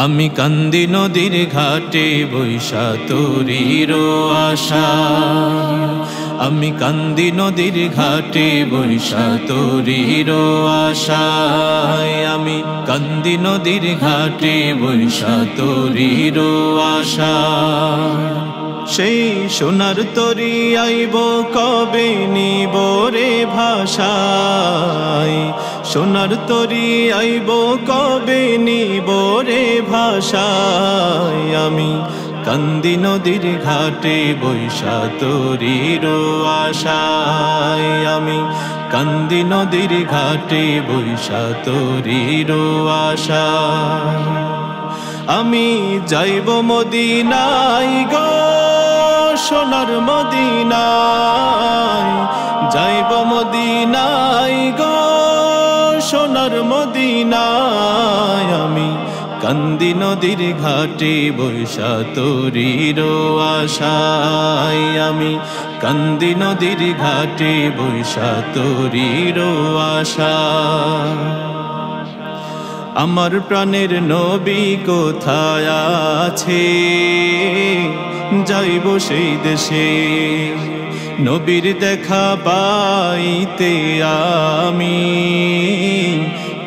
আমি কান্দি নদীর ঘাটে বৈশা তোরির আশায়, আমি কান্দি নদীর ঘাটে বৈশা তোরির আশায়, আমি কান্দি নদীর ঘাটে বৈশা তোরির আশায়। সেই সোনার তরি আইব কবে নিব রে ভাষায়, সোনার তরি আইব কবে নিব রে ভাষায়। আমি কান্দি নদীর ঘাটে বৈশা তোরির আশায়, আমি কান্দি নদীর ঘাটে বৈশা তোরির আশায়। আমি যাইব মদিনায় গো সোনার মদিনায়, যাইব মদিনায় গো সোনার মদিনায়। আমি কান্দি নদীর ঘাটে বৈশা তোরির আশায়, আমি কান্দি নদীর ঘাটে বৈশা তোরির আশায়। আমার প্রাণের নবী কোথায় আছে, যাইব সেই দেশে নবীর দেখা পাইতে। আমি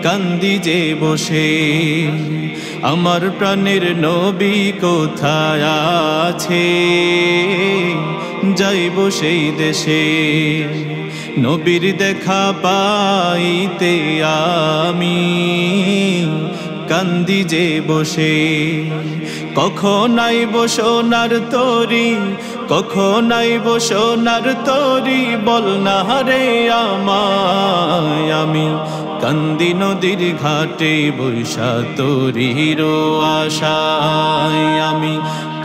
কান্দি যে বসে, আমার প্রাণের নবী কোথায় আছে, যাইব সেই দেশে নবীর দেখা পাইতে। আমি কান্দি যে বসে, কখন আইব সোনার তরি, কখন আইব সোনার তরি, বল না রে আমায়। আমি কান্দি নদীর ঘাটে বৈশা তোরির আশায়, আমি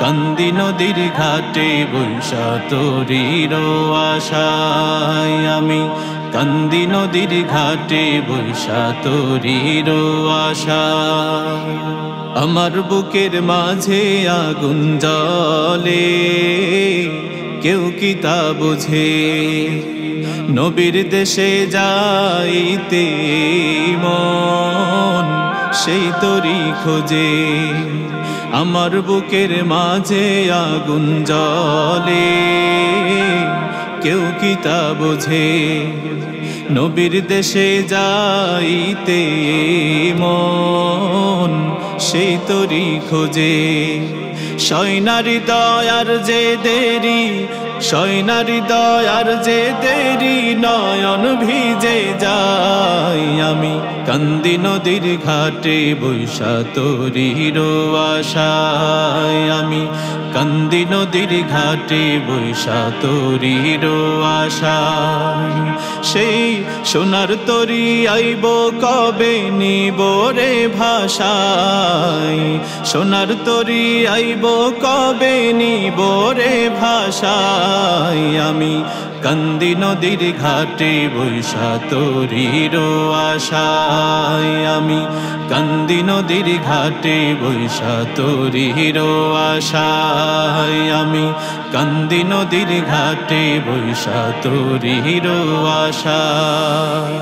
কান্দি নদীর ঘাটে বৈশা তোরির আশায়। আমি কান্দি নদীর ঘাটে বৈশা তোরির আশায়। আমার বুকের মাঝে আগুন জ্বলে, কেউ কি তা বুঝে, নবীর দেশে যাইতে মন সেই তরি খোঁজে। আমার বুকের মাঝে আগুন জ্বলে, কেউ কি তা বোঝে, নবীর দেশে যাইতে মন সেই তরি খোঁজে। সৈনারি দয়ার যে দেরি, সৈনারি দয়ার যে দেরি, নয়ন ভিজে যায়। আমি কান্দি নদীর ঘাটে বৈশা তোরির আশায়, আমি কান্দি নদীর ঘাটে বৈশা তোরির আশায়। সেই সোনার তরি আইব কবে নিব রে ভাষায়, সোনার তরি আইব কবে নিব রে ভাষায়। আমি কান্দি নদীর ঘাটে বৈশা তোরির আশায়, আমি কান্দি নদীর ঘাটে বৈশা তোরির আশায়। আমি কান্দি নদীর ঘাটে বৈশা তোরির আশায়।